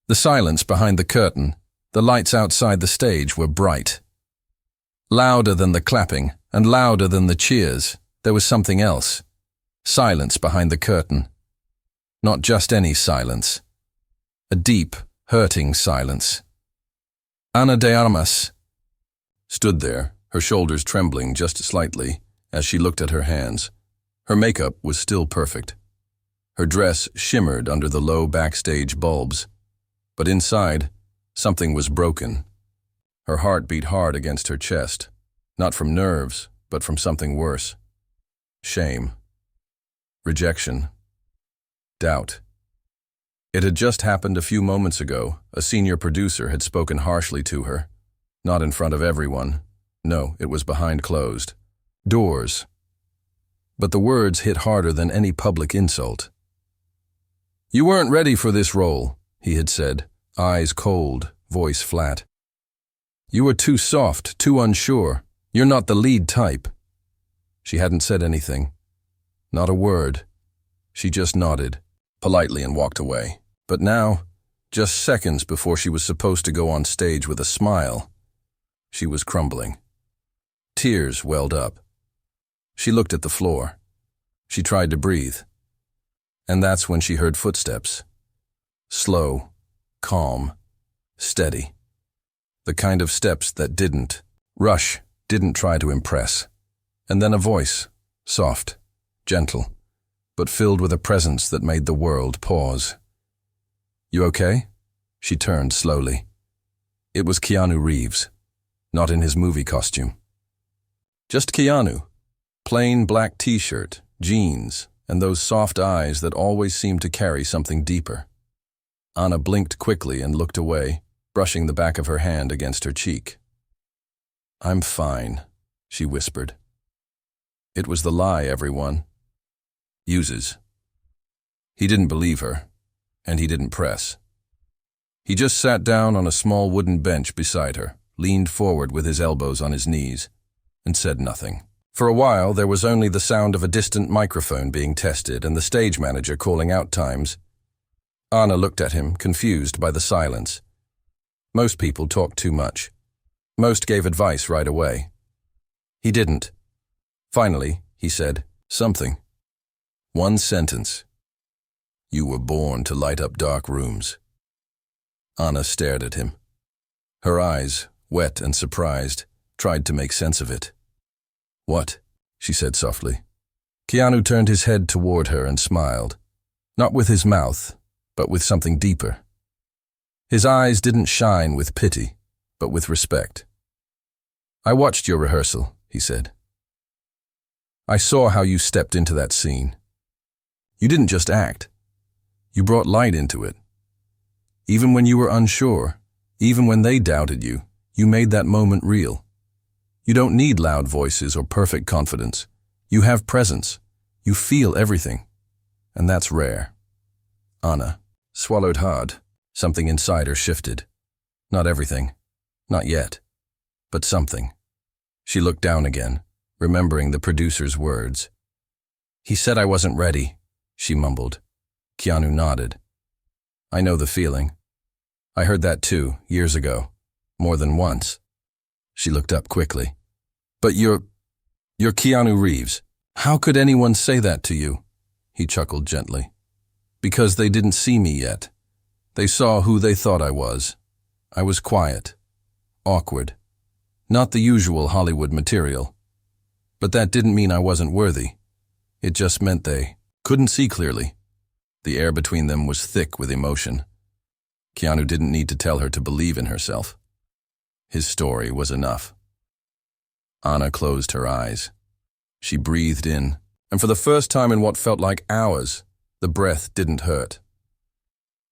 The silence behind the curtain, the lights outside the stage were bright. Louder than the clapping, and louder than the cheers, there was something else. Silence behind the curtain. Not just any silence. A deep, hurting silence. Ana de Armas stood there, her shoulders trembling just slightly as she looked at her hands. Her makeup was still perfect. Her dress shimmered under the low backstage bulbs. But inside, something was broken. Her heart beat hard against her chest, not from nerves, but from something worse. Shame. Rejection. Doubt. It had just happened a few moments ago. A senior producer had spoken harshly to her. Not in front of everyone. No, it was behind closed doors. But the words hit harder than any public insult. "You weren't ready for this role," he had said, eyes cold, voice flat. "You were too soft, too unsure. You're not the lead type." She hadn't said anything. Not a word. She just nodded, politely, and walked away. But now, just seconds before she was supposed to go on stage with a smile, she was crumbling. Tears welled up. She looked at the floor. She tried to breathe. And that's when she heard footsteps. Slow, calm, steady. The kind of steps that didn't rush, didn't try to impress. And then a voice, soft, gentle, but filled with a presence that made the world pause. "You okay?" She turned slowly. It was Keanu Reeves, not in his movie costume. Just Keanu. Plain black t-shirt, jeans, and those soft eyes that always seemed to carry something deeper. Ana blinked quickly and looked away, brushing the back of her hand against her cheek. "I'm fine," she whispered. It was the lie everyone uses. He didn't believe her, and he didn't press. He just sat down on a small wooden bench beside her, leaned forward with his elbows on his knees, and said nothing. For a while, there was only the sound of a distant microphone being tested and the stage manager calling out times. Ana looked at him, confused by the silence. Most people talked too much. Most gave advice right away. He didn't. Finally, he said, something. One sentence. "You were born to light up dark rooms." Ana stared at him. Her eyes, wet and surprised, tried to make sense of it. "What?" she said softly. Keanu turned his head toward her and smiled, not with his mouth, but with something deeper. His eyes didn't shine with pity, but with respect. "I watched your rehearsal," he said. "I saw how you stepped into that scene. You didn't just act. You brought light into it. Even when you were unsure, even when they doubted you, you made that moment real. You don't need loud voices or perfect confidence. You have presence. You feel everything. And that's rare." Ana swallowed hard. Something inside her shifted. Not everything. Not yet. But something. She looked down again, remembering the producer's words. "He said I wasn't ready," she mumbled. Keanu nodded. "I know the feeling. I heard that too, years ago. More than once." She looked up quickly. "But you're Keanu Reeves. How could anyone say that to you?" He chuckled gently. "Because they didn't see me yet. They saw who they thought I was. I was quiet, awkward, not the usual Hollywood material. But that didn't mean I wasn't worthy. It just meant they couldn't see clearly." The air between them was thick with emotion. Keanu didn't need to tell her to believe in herself. His story was enough. Ana closed her eyes. She breathed in, and for the first time in what felt like hours, the breath didn't hurt.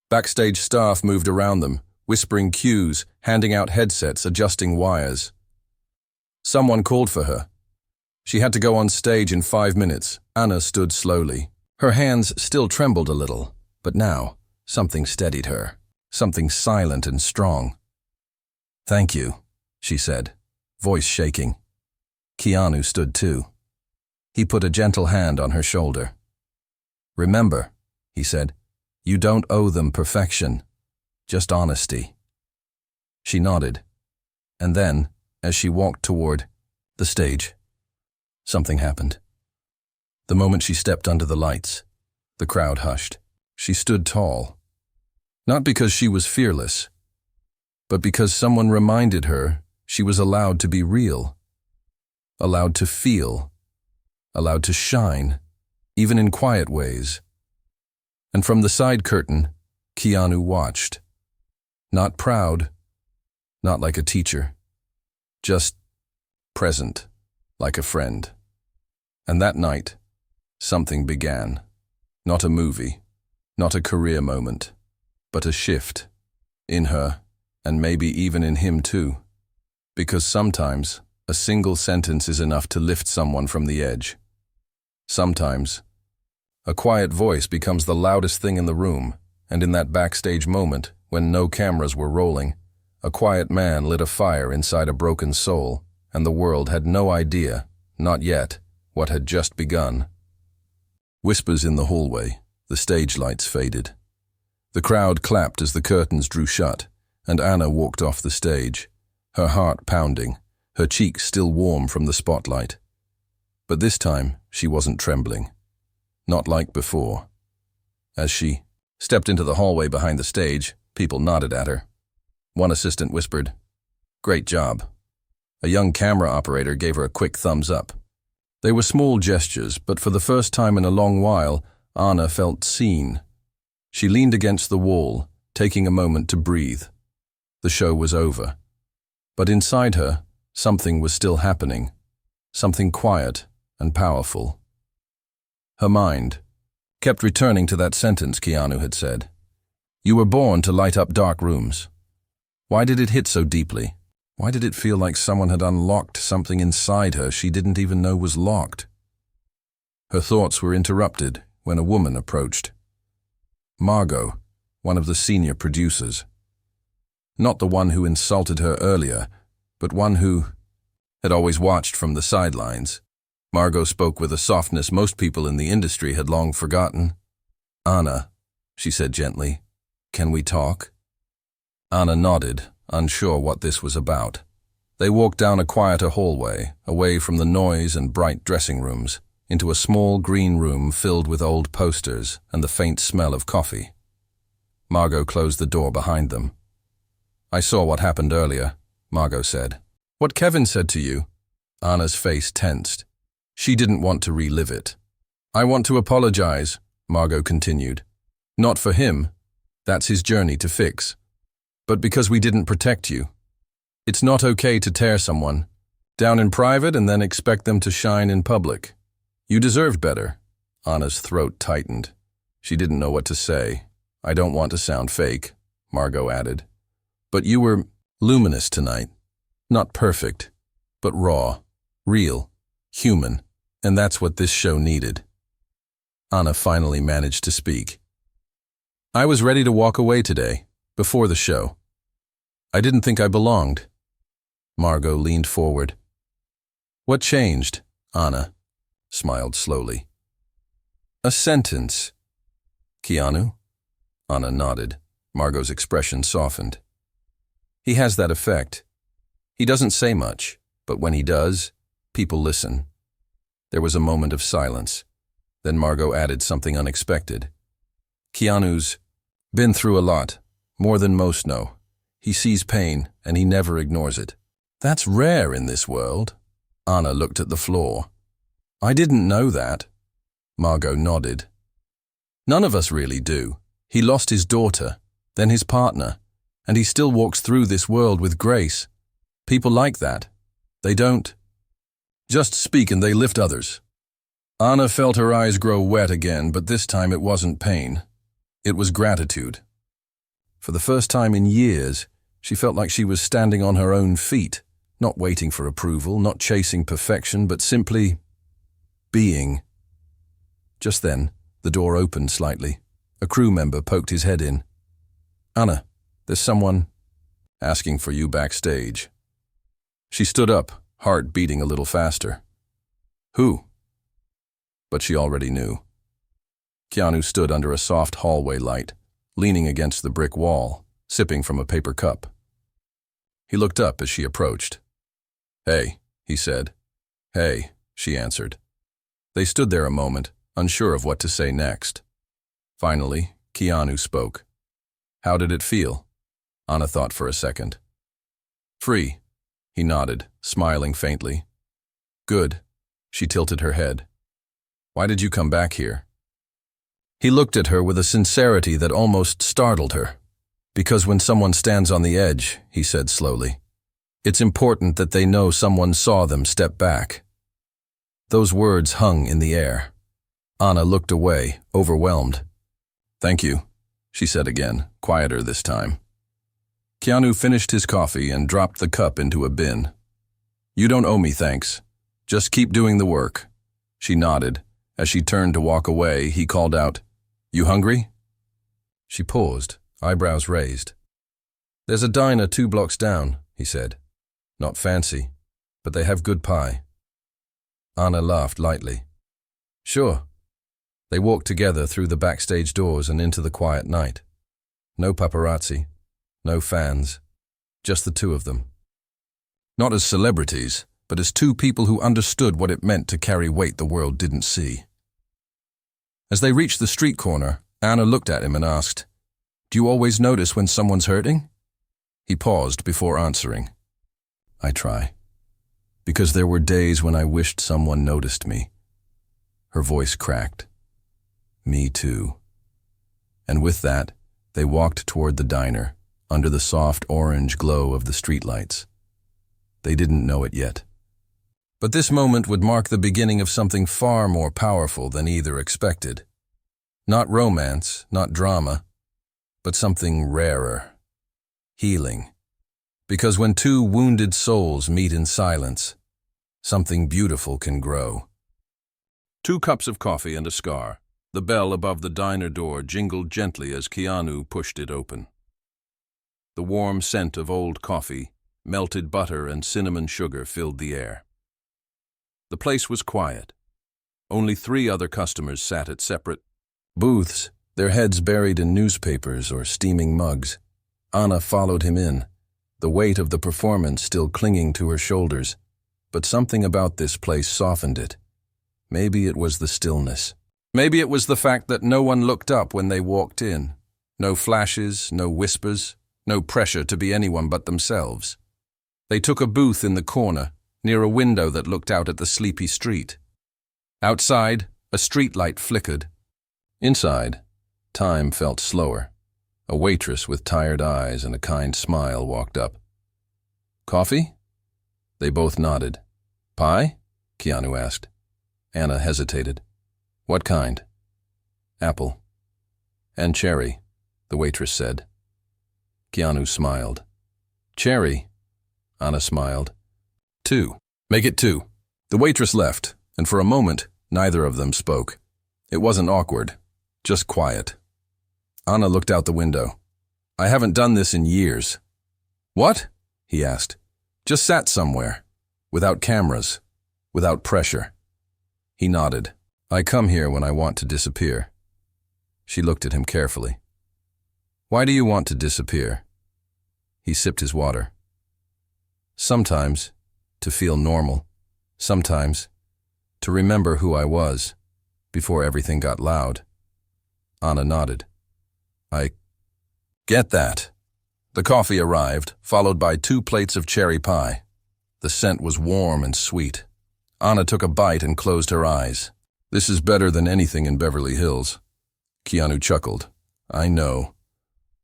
Backstage staff moved around them, whispering cues, handing out headsets, adjusting wires. Someone called for her. She had to go on stage in 5 minutes. Ana stood slowly. Her hands still trembled a little, but now something steadied her, something silent and strong. "Thank you," she said, voice shaking. Keanu stood too. He put a gentle hand on her shoulder. "Remember," he said, "you don't owe them perfection. just honesty. She nodded, and then, as she walked toward the stage, something happened. The moment she stepped under the lights, the crowd hushed. She stood tall, not because she was fearless, but because someone reminded her she was allowed to be real, allowed to feel, allowed to shine, even in quiet ways. And from the side curtain, Keanu watched. Not proud, not like a teacher, just present, like a friend. And that night, something began. Not a movie, not a career moment, but a shift in her, and maybe even in him too. Because sometimes a single sentence is enough to lift someone from the edge. Sometimes a quiet voice becomes the loudest thing in the room, and in that backstage moment, when no cameras were rolling, a quiet man lit a fire inside a broken soul, and the world had no idea, not yet, what had just begun. Whispers in the hallway, the stage lights faded. The crowd clapped as the curtains drew shut, and Anna walked off the stage, her heart pounding, her cheeks still warm from the spotlight. But this time, she wasn't trembling. Not like before. As she stepped into the hallway behind the stage, people nodded at her. One assistant whispered, "Great job." A young camera operator gave her a quick thumbs up. They were small gestures, but for the first time in a long while, Anna felt seen. She leaned against the wall, taking a moment to breathe. The show was over. But inside her, something was still happening. Something quiet and powerful. Her mind kept returning to that sentence Keanu had said. You were born to light up dark rooms. Why did it hit so deeply? Why did it feel like someone had unlocked something inside her she didn't even know was locked? Her thoughts were interrupted when a woman approached. Margot, one of the senior producers. Not the one who insulted her earlier, but one who had always watched from the sidelines. Margot spoke with a softness most people in the industry had long forgotten. "Anna," she said gently, "can we talk?" Anna nodded, unsure what this was about. They walked down a quieter hallway, away from the noise and bright dressing rooms, into a small green room filled with old posters and the faint smell of coffee. Margot closed the door behind them. "I saw what happened earlier," Margot said. "What Kevin said to you?" Anna's face tensed. She didn't want to relive it. "I want to apologize," Margot continued. "Not for him. That's his journey to fix. But because we didn't protect you. It's not okay to tear someone down in private and then expect them to shine in public. You deserved better." Anna's throat tightened. She didn't know what to say. "I don't want to sound fake," Margot added. "But you were luminous tonight. Not perfect, but raw, real, human. And that's what this show needed." Anna finally managed to speak. "I was ready to walk away today, before the show. I didn't think I belonged." Margot leaned forward. "What changed?" Anna smiled slowly. "A sentence." "Keanu?" Anna nodded. Margot's expression softened. "He has that effect. He doesn't say much, but when he does, people listen." There was a moment of silence. Then Margot added something unexpected. "Keanu's been through a lot, more than most know. He sees pain, and he never ignores it. That's rare in this world." Anna looked at the floor. "I didn't know that." Margot nodded. "None of us really do. He lost his daughter, then his partner, and he still walks through this world with grace. People like that. They don't just speak and they lift others." Anna felt her eyes grow wet again, but this time it wasn't pain. It was gratitude. For the first time in years, she felt like she was standing on her own feet, not waiting for approval, not chasing perfection, but simply being. Just then, the door opened slightly. A crew member poked his head in. "Anna, there's someone asking for you backstage." She stood up, heart beating a little faster. "Who?" But she already knew. Keanu stood under a soft hallway light, leaning against the brick wall, sipping from a paper cup. He looked up as she approached. "Hey," he said. "Hey," she answered. They stood there a moment, unsure of what to say next. Finally, Keanu spoke. "How did it feel?" Anna thought for a second. "Free," he nodded, smiling faintly. "Good." She tilted her head. "Why did you come back here?" He looked at her with a sincerity that almost startled her. "Because when someone stands on the edge," he said slowly, "it's important that they know someone saw them step back." Those words hung in the air. Anna looked away, overwhelmed. "Thank you," she said again, quieter this time. Keanu finished his coffee and dropped the cup into a bin. "You don't owe me thanks. Just keep doing the work." She nodded. As she turned to walk away, he called out, "You hungry?" She paused, eyebrows raised. "There's a diner 2 blocks down," he said. "Not fancy, but they have good pie." Anna laughed lightly. "Sure." They walked together through the backstage doors and into the quiet night. No paparazzi, no fans, just the two of them. Not as celebrities, but as two people who understood what it meant to carry weight the world didn't see. As they reached the street corner, Anna looked at him and asked, "Do you always notice when someone's hurting?" He paused before answering. "I try. Because there were days when I wished someone noticed me." Her voice cracked. "Me too." And with that, they walked toward the diner, under the soft orange glow of the streetlights. They didn't know it yet. But this moment would mark the beginning of something far more powerful than either expected. Not romance, not drama, but something rarer. Healing. Because when two wounded souls meet in silence, something beautiful can grow. 2 cups of coffee and a scar. The bell above the diner door jingled gently as Keanu pushed it open. The warm scent of old coffee, melted butter and cinnamon sugar filled the air. The place was quiet. Only 3 other customers sat at separate booths, their heads buried in newspapers or steaming mugs. Anna followed him in, the weight of the performance still clinging to her shoulders, but something about this place softened it. Maybe it was the stillness. Maybe it was the fact that no one looked up when they walked in. No flashes, no whispers, no pressure to be anyone but themselves. They took a booth in the corner, near a window that looked out at the sleepy street. Outside, a streetlight flickered. Inside, time felt slower. A waitress with tired eyes and a kind smile walked up. "Coffee?" They both nodded. "Pie?" Keanu asked. Anna hesitated. "What kind?" "Apple." "And cherry," the waitress said. Keanu smiled. "Cherry?" Anna smiled. 2. "Make it 2. The waitress left, and for a moment, neither of them spoke. It wasn't awkward, just quiet. Anna looked out the window. "I haven't done this in years." "What?" he asked. "Just sat somewhere, without cameras, without pressure." He nodded. "I come here when I want to disappear." She looked at him carefully. "Why do you want to disappear?" He sipped his water. "Sometimes, to feel normal. Sometimes, to remember who I was, before everything got loud." Anna nodded. "I get that." The coffee arrived, followed by 2 plates of cherry pie. The scent was warm and sweet. Anna took a bite and closed her eyes. "This is better than anything in Beverly Hills." Keanu chuckled. "I know."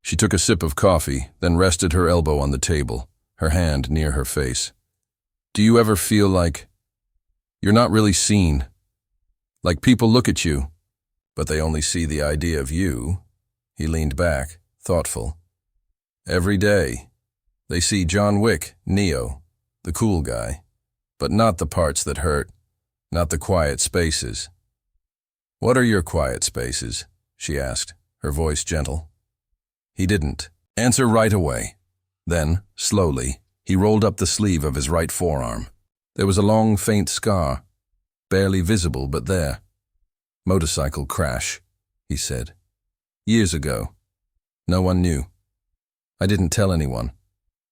She took a sip of coffee, then rested her elbow on the table, her hand near her face. "Do you ever feel like you're not really seen? Like people look at you, but they only see the idea of you?" He leaned back, thoughtful. "Every day. They see John Wick, Neo, the cool guy, but not the parts that hurt, not the quiet spaces." "What are your quiet spaces?" she asked, her voice gentle. He didn't answer right away. Then, slowly, he rolled up the sleeve of his right forearm. There was a long, faint scar, barely visible but there. "Motorcycle crash," he said. "Years ago. No one knew." I didn't tell anyone.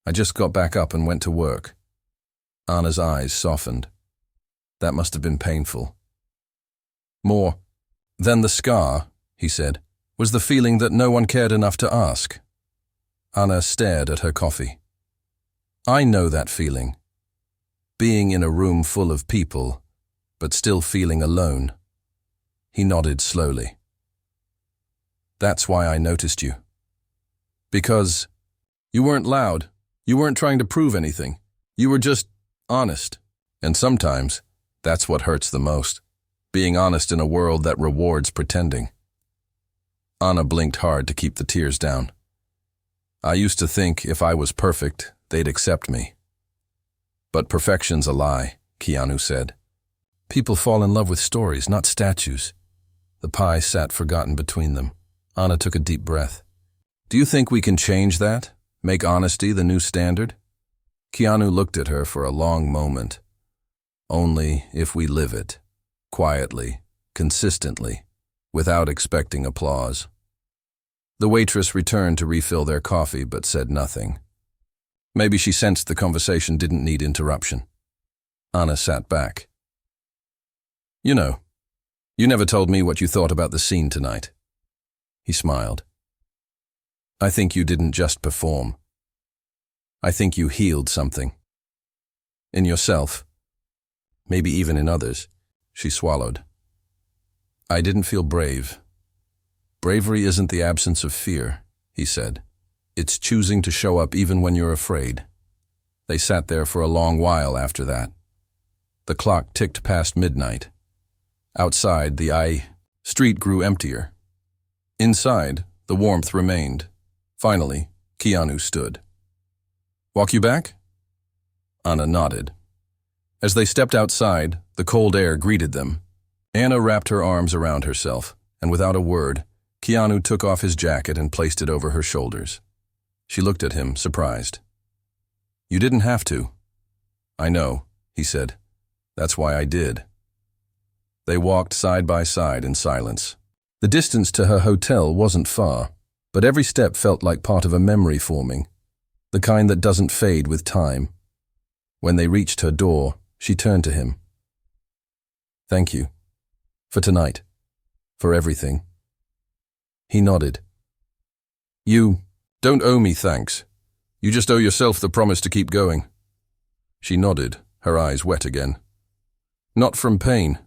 I just got back up and went to work. Anna's eyes softened. That must have been painful. More than the scar, he said, was the feeling that no one cared enough to ask. Anna stared at her coffee. I know that feeling. Being in a room full of people, but still feeling alone. He nodded slowly. That's why I noticed you. Because you weren't loud. You weren't trying to prove anything. You were just honest. And sometimes, that's what hurts the most. Being honest in a world that rewards pretending. Anna blinked hard to keep the tears down. I used to think if I was perfect, they'd accept me. But perfection's a lie, Keanu said. People fall in love with stories, not statues. The pie sat forgotten between them. Anna took a deep breath. Do you think we can change that? Make honesty the new standard? Keanu looked at her for a long moment. Only if we live it, quietly, consistently, without expecting applause. The waitress returned to refill their coffee but said nothing. Maybe she sensed the conversation didn't need interruption. Anna sat back. You know, you never told me what you thought about the scene tonight. He smiled. I think you didn't just perform. I think you healed something. In yourself. Maybe even in others. She swallowed. I didn't feel brave. Bravery isn't the absence of fear, he said. It's choosing to show up even when you're afraid. They sat there for a long while after that. The clock ticked past midnight. Outside, the street grew emptier. Inside, the warmth remained. Finally, Keanu stood. Walk you back? Anna nodded. As they stepped outside, the cold air greeted them. Anna wrapped her arms around herself, and without a word, Keanu took off his jacket and placed it over her shoulders. She looked at him, surprised. You didn't have to. I know, he said. That's why I did. They walked side by side in silence. The distance to her hotel wasn't far, but every step felt like part of a memory forming, the kind that doesn't fade with time. When they reached her door, she turned to him. Thank you. For tonight. For everything. He nodded. You don't owe me thanks. You just owe yourself the promise to keep going. She nodded, her eyes wet again. Not from pain.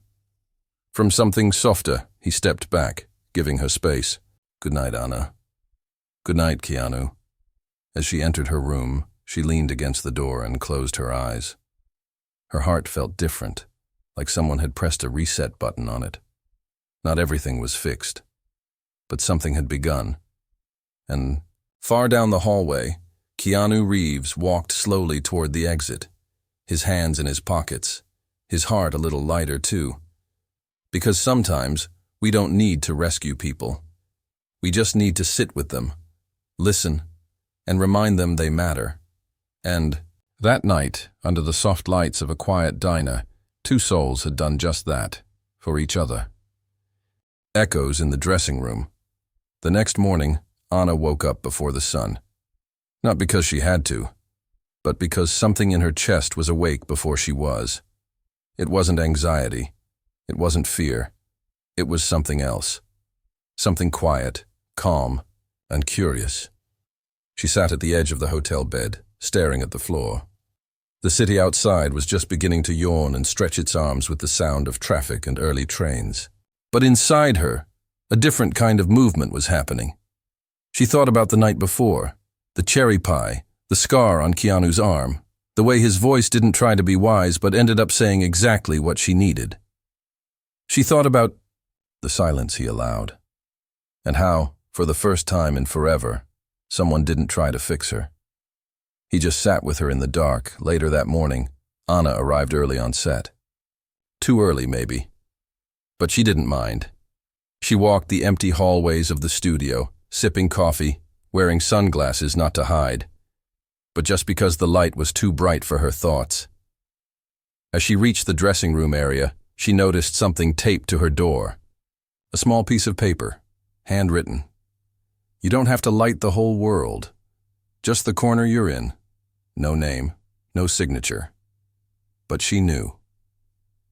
From something softer, he stepped back, giving her space. Good night, Anna. Good night, Keanu. As she entered her room, she leaned against the door and closed her eyes. Her heart felt different, like someone had pressed a reset button on it. Not everything was fixed, but something had begun. And far down the hallway, Keanu Reeves walked slowly toward the exit, his hands in his pockets, his heart a little lighter too. Because sometimes we don't need to rescue people. We just need to sit with them, listen, and remind them they matter. And that night, under the soft lights of a quiet diner, two souls had done just that, for each other. Echoes in the dressing room. The next morning, Anna woke up before the sun. Not because she had to, but because something in her chest was awake before she was. It wasn't anxiety. It wasn't fear. It was something else. Something quiet, calm, and curious. She sat at the edge of the hotel bed, staring at the floor. The city outside was just beginning to yawn and stretch its arms with the sound of traffic and early trains. But inside her, a different kind of movement was happening. She thought about the night before, the cherry pie, the scar on Keanu's arm, the way his voice didn't try to be wise but ended up saying exactly what she needed. She thought about the silence he allowed, and how, for the first time in forever, someone didn't try to fix her. He just sat with her in the dark. Later that morning, Anna arrived early on set. Too early, maybe. But she didn't mind. She walked the empty hallways of the studio, sipping coffee, wearing sunglasses not to hide, but just because the light was too bright for her thoughts. As she reached the dressing room area, she noticed something taped to her door. A small piece of paper, handwritten. You don't have to light the whole world. Just the corner you're in. No name, no signature. But she knew.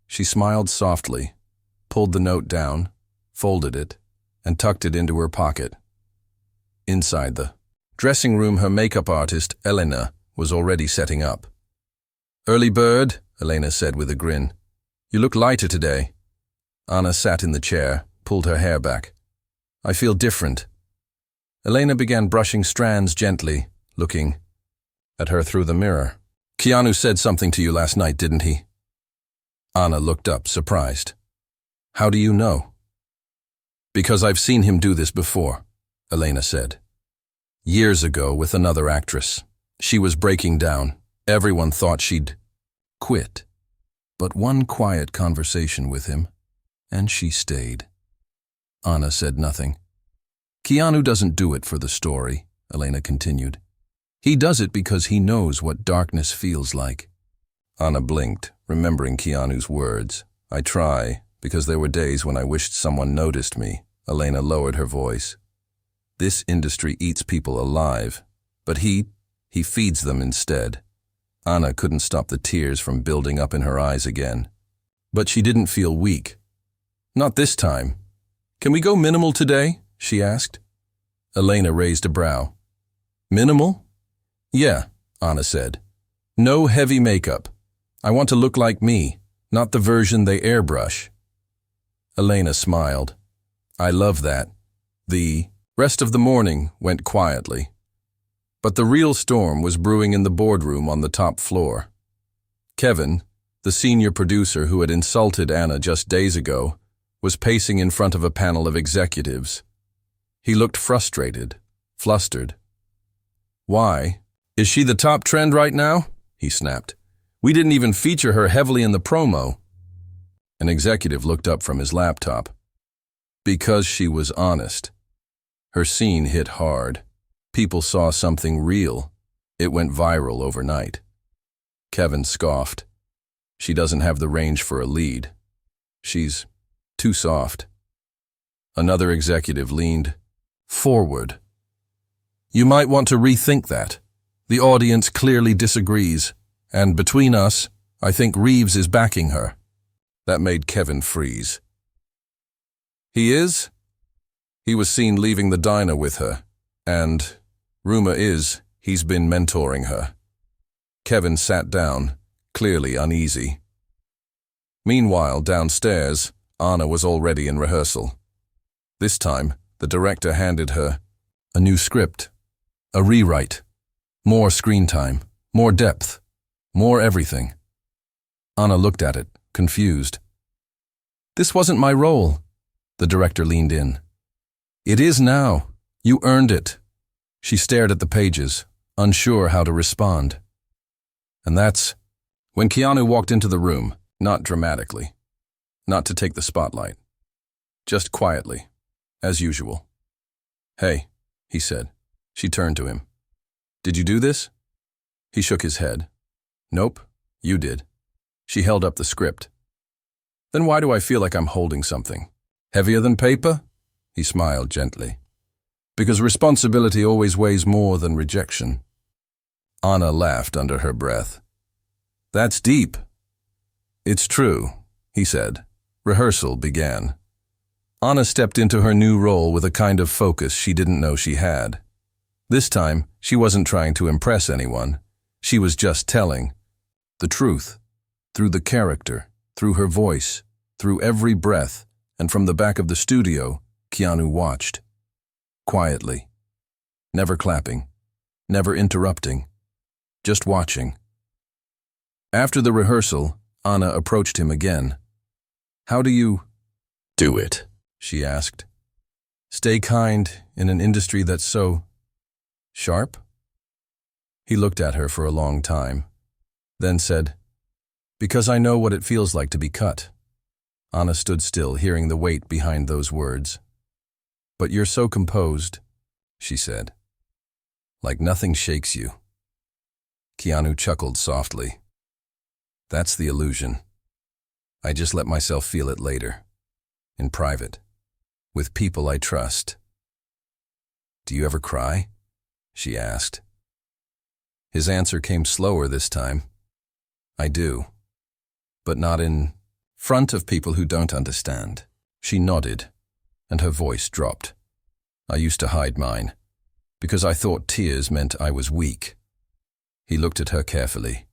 She smiled softly, pulled the note down, folded it, and tucked it into her pocket. Inside the dressing room, her makeup artist, Elena, was already setting up. "Early bird," Elena said with a grin. "You look lighter today." Anna sat in the chair, pulled her hair back. "I feel different." Elena began brushing strands gently, looking at her through the mirror. "Keanu said something to you last night, didn't he?" Anna looked up, surprised. "How do you know?" "Because I've seen him do this before," Elena said. "Years ago with another actress. She was breaking down. Everyone thought she'd quit. But one quiet conversation with him, and she stayed." Anna said nothing. "Keanu doesn't do it for the story," Elena continued. "He does it because he knows what darkness feels like." Anna blinked, remembering Keanu's words. "I try, because there were days when I wished someone noticed me." Elena lowered her voice. "This industry eats people alive, but he feeds them instead." Anna couldn't stop the tears from building up in her eyes again. But she didn't feel weak. "Not this time. Can we go minimal today?" she asked. Elena raised a brow. "Minimal?" "Yeah," Anna said. "No heavy makeup. I want to look like me, not the version they airbrush." Elena smiled. "I love that." The rest of the morning went quietly. But the real storm was brewing in the boardroom on the top floor. Kevin, the senior producer who had insulted Anna just days ago, was pacing in front of a panel of executives. He looked frustrated, flustered. "Why? Is she the top trend right now?" he snapped. "We didn't even feature her heavily in the promo." An executive looked up from his laptop. "Because she was honest. Her scene hit hard. People saw something real. It went viral overnight." Kevin scoffed. "She doesn't have the range for a lead. She's too soft." Another executive leaned forward. "You might want to rethink that. The audience clearly disagrees, and between us, I think Reeves is backing her." That made Kevin freeze. "He is?" "He was seen leaving the diner with her, and rumor is he's been mentoring her." Kevin sat down, clearly uneasy. Meanwhile, downstairs, Anna was already in rehearsal. This time, the director handed her a new script, a rewrite, more screen time, more depth, more everything. Anna looked at it, confused. "This wasn't my role." The director leaned in. "It is now. You earned it." She stared at the pages, unsure how to respond. And that's when Keanu walked into the room, not dramatically, not to take the spotlight, just quietly, as usual. "Hey," he said. She turned to him. "Did you do this?" He shook his head. "Nope, you did." She held up the script. "Then why do I feel like I'm holding something? Heavier than paper?" He smiled gently. "Because responsibility always weighs more than rejection." Anna laughed under her breath. "That's deep." "It's true," he said. Rehearsal began. Anna stepped into her new role with a kind of focus she didn't know she had. This time, she wasn't trying to impress anyone. She was just telling the truth, through the character, through her voice, through every breath, and from the back of the studio, Keanu watched. Quietly. Never clapping. Never interrupting. Just watching. After the rehearsal, Anna approached him again. "How do you do it?" she asked. "Stay kind in an industry that's so sharp?" He looked at her for a long time, then said, "Because I know what it feels like to be cut." Anna stood still, hearing the weight behind those words. "But you're so composed," she said. "Like nothing shakes you." Keanu chuckled softly. "That's the illusion. I just let myself feel it later, in private, with people I trust." "Do you ever cry?" she asked. His answer came slower this time. I do. But not in front of people who don't understand. She nodded, and her voice dropped. I used to hide mine, because I thought tears meant I was weak. He looked at her carefully.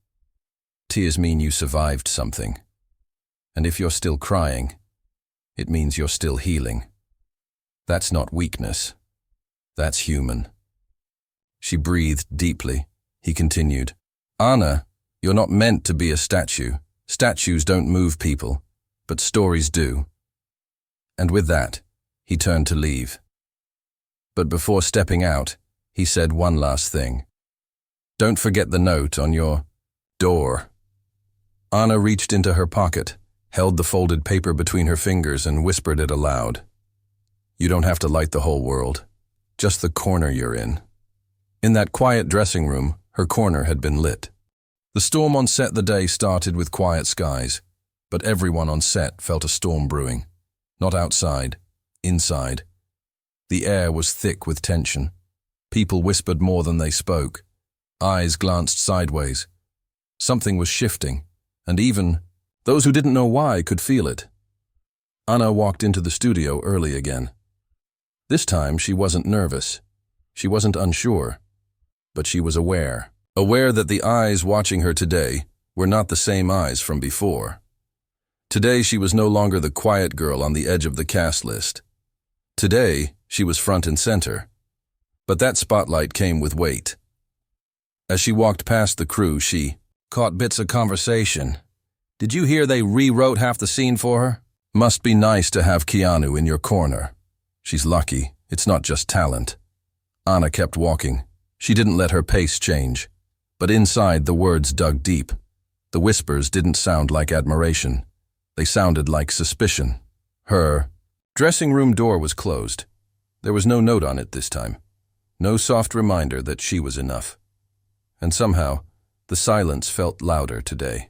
Tears mean you survived something. And if you're still crying, it means you're still healing. That's not weakness. That's human. She breathed deeply. He continued, Anna, you're not meant to be a statue. Statues don't move people, but stories do. And with that, he turned to leave. But before stepping out, he said one last thing. Don't forget the note on your door. Anna reached into her pocket, held the folded paper between her fingers and whispered it aloud. You don't have to light the whole world, just the corner you're in. In that quiet dressing room, her corner had been lit. The storm on set the day started with quiet skies, but everyone on set felt a storm brewing. Not outside, inside. The air was thick with tension. People whispered more than they spoke. Eyes glanced sideways. Something was shifting, and even those who didn't know why could feel it. Anna walked into the studio early again. This time she wasn't nervous. She wasn't unsure. But she was aware. Aware that the eyes watching her today were not the same eyes from before. Today she was no longer the quiet girl on the edge of the cast list. Today she was front and center. But that spotlight came with weight. As she walked past the crew, she caught bits of conversation. Did you hear they rewrote half the scene for her? Must be nice to have Keanu in your corner. She's lucky. It's not just talent. Anna kept walking. She didn't let her pace change. But inside, the words dug deep. The whispers didn't sound like admiration. They sounded like suspicion. Her dressing room door was closed. There was no note on it this time. No soft reminder that she was enough. And somehow, the silence felt louder today.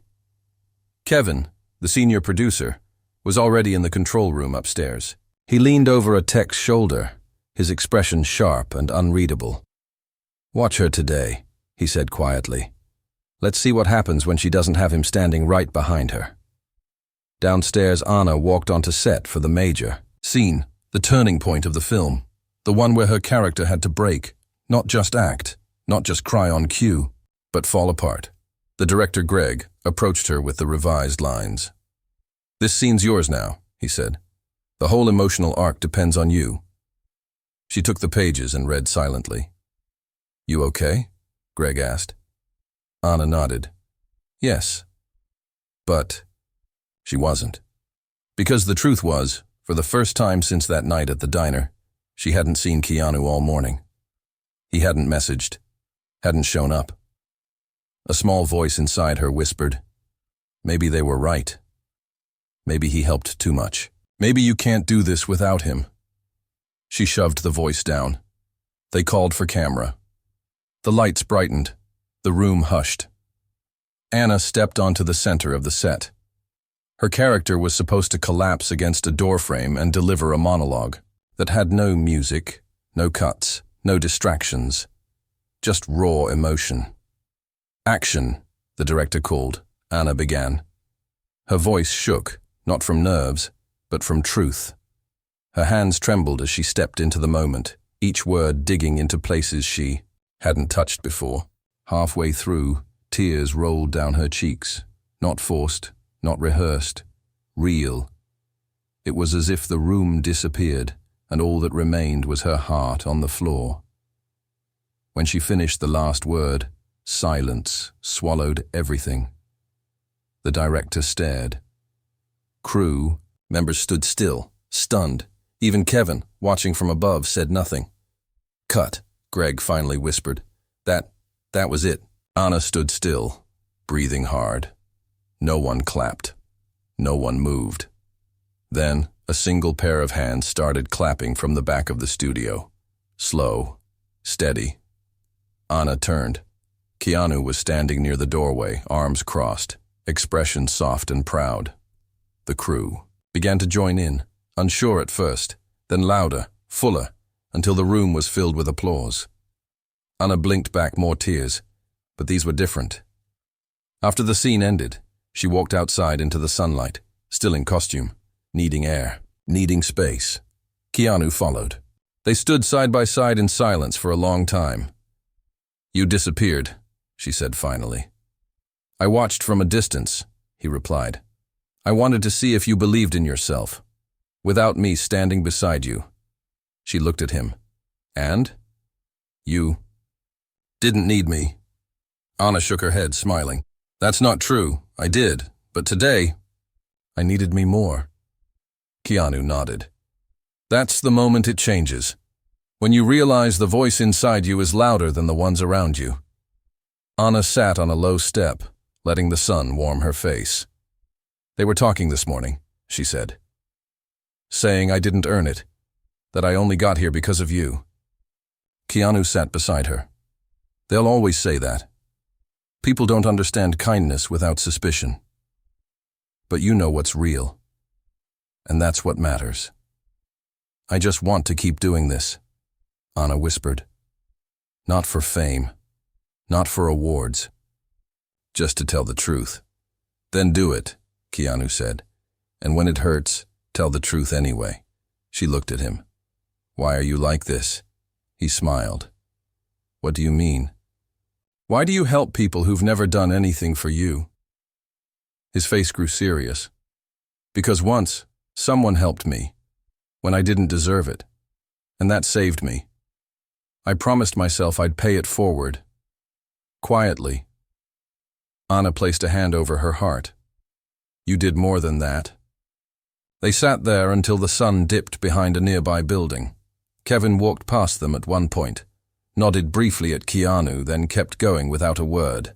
Kevin, the senior producer, was already in the control room upstairs. He leaned over a tech's shoulder, his expression sharp and unreadable. Watch her today, he said quietly. Let's see what happens when she doesn't have him standing right behind her. Downstairs, Anna walked onto set for the major scene, the turning point of the film, the one where her character had to break, not just act, not just cry on cue, but fall apart. The director, Greg, approached her with the revised lines. This scene's yours now, he said. The whole emotional arc depends on you. She took the pages and read silently. You okay? Greg asked. Anna nodded. Yes. But she wasn't. Because the truth was, for the first time since that night at the diner, she hadn't seen Keanu all morning. He hadn't messaged, hadn't shown up. A small voice inside her whispered, maybe they were right. Maybe he helped too much. Maybe you can't do this without him. She shoved the voice down. They called for camera. The lights brightened. The room hushed. Anna stepped onto the center of the set. Her character was supposed to collapse against a doorframe and deliver a monologue that had no music, no cuts, no distractions, just raw emotion. Action, the director called. Anna began. Her voice shook, not from nerves, but from truth. Her hands trembled as she stepped into the moment, each word digging into places she hadn't touched before. Halfway through, tears rolled down her cheeks, not forced, not rehearsed, real. It was as if the room disappeared, and all that remained was her heart on the floor. When she finished the last word, silence swallowed everything. The director stared. Crew members stood still, stunned. Even Kevin, watching from above, said nothing. Cut, Greg finally whispered. That was it. Anna stood still, breathing hard. No one clapped. No one moved. Then, a single pair of hands started clapping from the back of the studio. Slow, steady. Anna turned. Keanu was standing near the doorway, arms crossed, expression soft and proud. The crew began to join in, unsure at first, then louder, fuller, until the room was filled with applause. Anna blinked back more tears, but these were different. After the scene ended, she walked outside into the sunlight, still in costume, needing air, needing space. Keanu followed. They stood side by side in silence for a long time. "You disappeared," she said finally. "I watched from a distance," he replied. "I wanted to see if you believed in yourself, without me standing beside you." She looked at him. "And? You didn't need me." Anna shook her head, smiling. "That's not true. I did. But today, I needed me more." Keanu nodded. "That's the moment it changes. When you realize the voice inside you is louder than the ones around you." Anna sat on a low step, letting the sun warm her face. "They were talking this morning," she said. "Saying I didn't earn it, that I only got here because of you." Keanu sat beside her. "They'll always say that. People don't understand kindness without suspicion. But you know what's real. And that's what matters." "I just want to keep doing this," Anna whispered. "Not for fame, not for awards, just to tell the truth." "Then do it," Keanu said. "And when it hurts, tell the truth anyway." She looked at him. "Why are you like this?" He smiled. "What do you mean?" "Why do you help people who've never done anything for you?" His face grew serious. "Because once, someone helped me, when I didn't deserve it, and that saved me. I promised myself I'd pay it forward. Quietly." Anna placed a hand over her heart. "You did more than that." They sat there until the sun dipped behind a nearby building. Kevin walked past them at one point, nodded briefly at Keanu, then kept going without a word.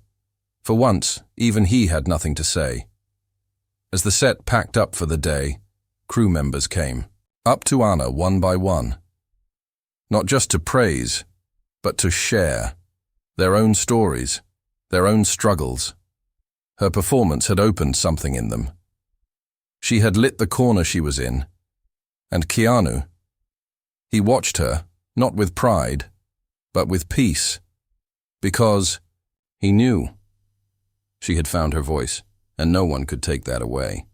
For once, even he had nothing to say. As the set packed up for the day, crew members came, up to Anna one by one. Not just to praise, but to share their own stories, their own struggles. Her performance had opened something in them. She had lit the corner she was in. And Keanu, he watched her, not with pride, but with peace, because he knew. She had found her voice, and no one could take that away.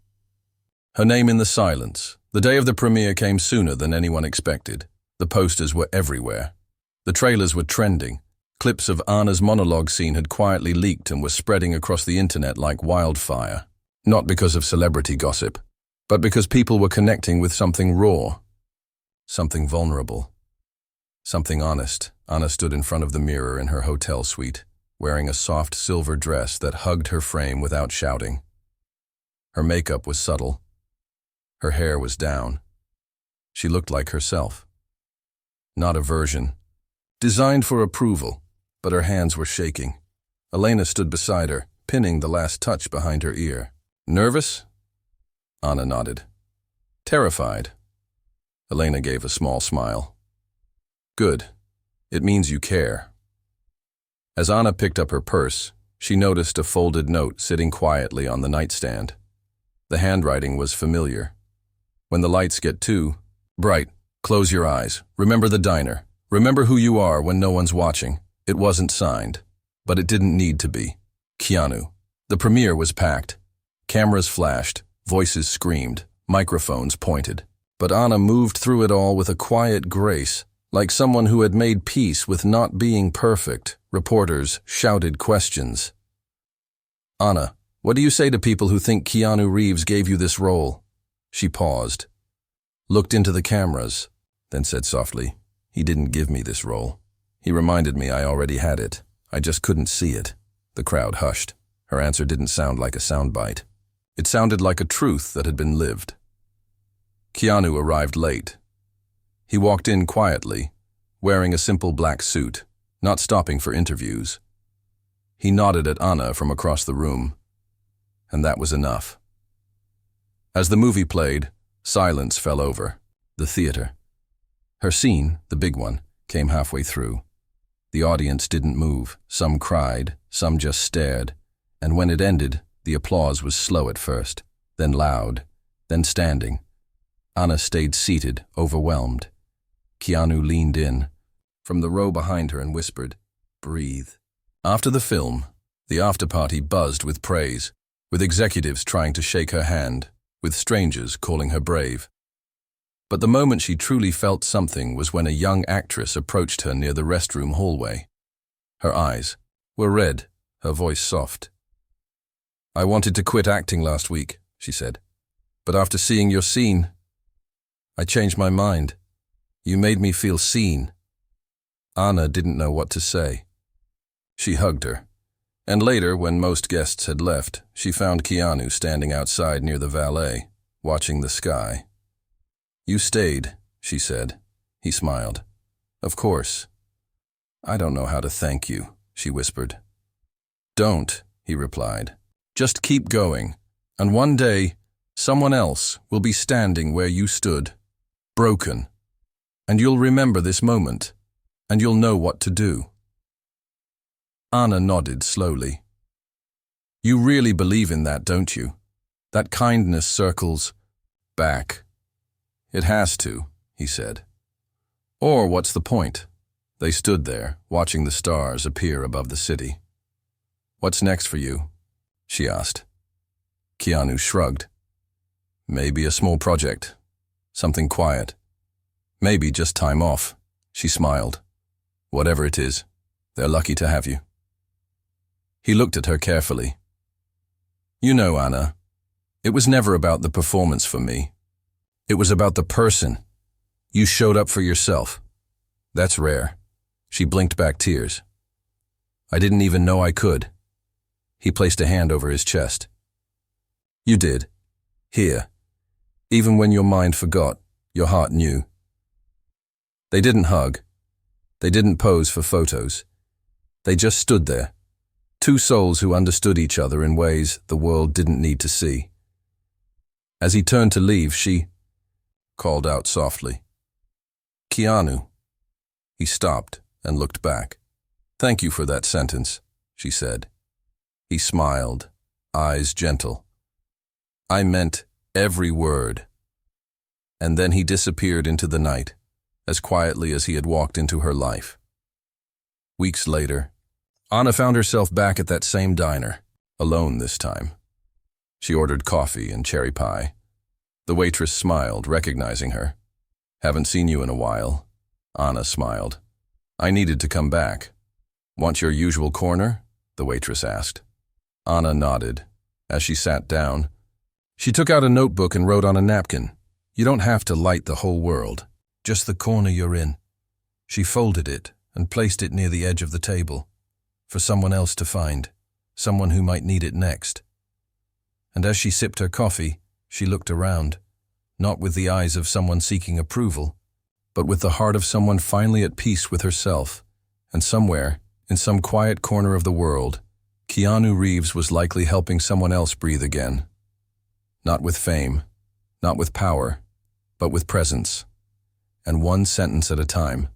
Her name in the silence. The day of the premiere came sooner than anyone expected. The posters were everywhere. The trailers were trending. Clips of Anna's monologue scene had quietly leaked and were spreading across the internet like wildfire. Not because of celebrity gossip, but because people were connecting with something raw, something vulnerable, something honest. Anna stood in front of the mirror in her hotel suite, wearing a soft silver dress that hugged her frame without shouting. Her makeup was subtle. Her hair was down. She looked like herself. Not a version. Designed for approval, but her hands were shaking. Elena stood beside her, pinning the last touch behind her ear. "Nervous?" Anna nodded. "Terrified?" Elena gave a small smile. "Good. It means you care." As Anna picked up her purse, she noticed a folded note sitting quietly on the nightstand. The handwriting was familiar. "When the lights get too bright, close your eyes. Remember the diner. Remember who you are when no one's watching." It wasn't signed, but it didn't need to be. Keanu. The premiere was packed. Cameras flashed, voices screamed, microphones pointed. But Anna moved through it all with a quiet grace, like someone who had made peace with not being perfect. Reporters shouted questions. "Anna, what do you say to people who think Keanu Reeves gave you this role?" She paused, looked into the cameras, then said softly, "He didn't give me this role. He reminded me I already had it. I just couldn't see it." The crowd hushed. Her answer didn't sound like a soundbite. It sounded like a truth that had been lived. Keanu arrived late. He walked in quietly, wearing a simple black suit, not stopping for interviews. He nodded at Anna from across the room, and that was enough. As the movie played, silence fell over the theater. Her scene, the big one, came halfway through. The audience didn't move. Some cried, some just stared, and when it ended, the applause was slow at first, then loud, then standing. Anna stayed seated, overwhelmed. Keanu leaned in from the row behind her and whispered, "Breathe." After the film, the after-party buzzed with praise, with executives trying to shake her hand, with strangers calling her brave. But the moment she truly felt something was when a young actress approached her near the restroom hallway. Her eyes were red, her voice soft. "I wanted to quit acting last week," she said. "But after seeing your scene, I changed my mind. You made me feel seen." Anna didn't know what to say. She hugged her, and later, when most guests had left, she found Keanu standing outside near the valet, watching the sky. "You stayed," she said. He smiled. "Of course." "I don't know how to thank you," she whispered. "Don't," he replied. "Just keep going, and one day, someone else will be standing where you stood, broken. And you'll remember this moment, and you'll know what to do." Anna nodded slowly. "You really believe in that, don't you? That kindness circles back." "It has to," he said. "Or what's the point?" They stood there, watching the stars appear above the city. "What's next for you?" she asked. Keanu shrugged. "Maybe a small project. Something quiet. Maybe just time off." She smiled. "Whatever it is, they're lucky to have you." He looked at her carefully. "You know, Anna, it was never about the performance for me. It was about the person. You showed up for yourself. That's rare." She blinked back tears. "I didn't even know I could." He placed a hand over his chest. "You did. Here. Even when your mind forgot, your heart knew." They didn't hug. They didn't pose for photos. They just stood there, two souls who understood each other in ways the world didn't need to see. As he turned to leave, she called out softly, "Keanu." He stopped and looked back. "Thank you for that sentence," she said. He smiled, eyes gentle. "I meant every word." And then he disappeared into the night, as quietly as he had walked into her life. Weeks later, Anna found herself back at that same diner, alone this time. She ordered coffee and cherry pie. The waitress smiled, recognizing her. "Haven't seen you in a while." Anna smiled. "I needed to come back." "Want your usual corner?" the waitress asked. Anna nodded. As she sat down, she took out a notebook and wrote on a napkin, "You don't have to light the whole world, just the corner you're in." She folded it and placed it near the edge of the table, for someone else to find, someone who might need it next. And as she sipped her coffee, she looked around, not with the eyes of someone seeking approval, but with the heart of someone finally at peace with herself. And somewhere, in some quiet corner of the world, Keanu Reeves was likely helping someone else breathe again. Not with fame, not with power, but with presence. And one sentence at a time.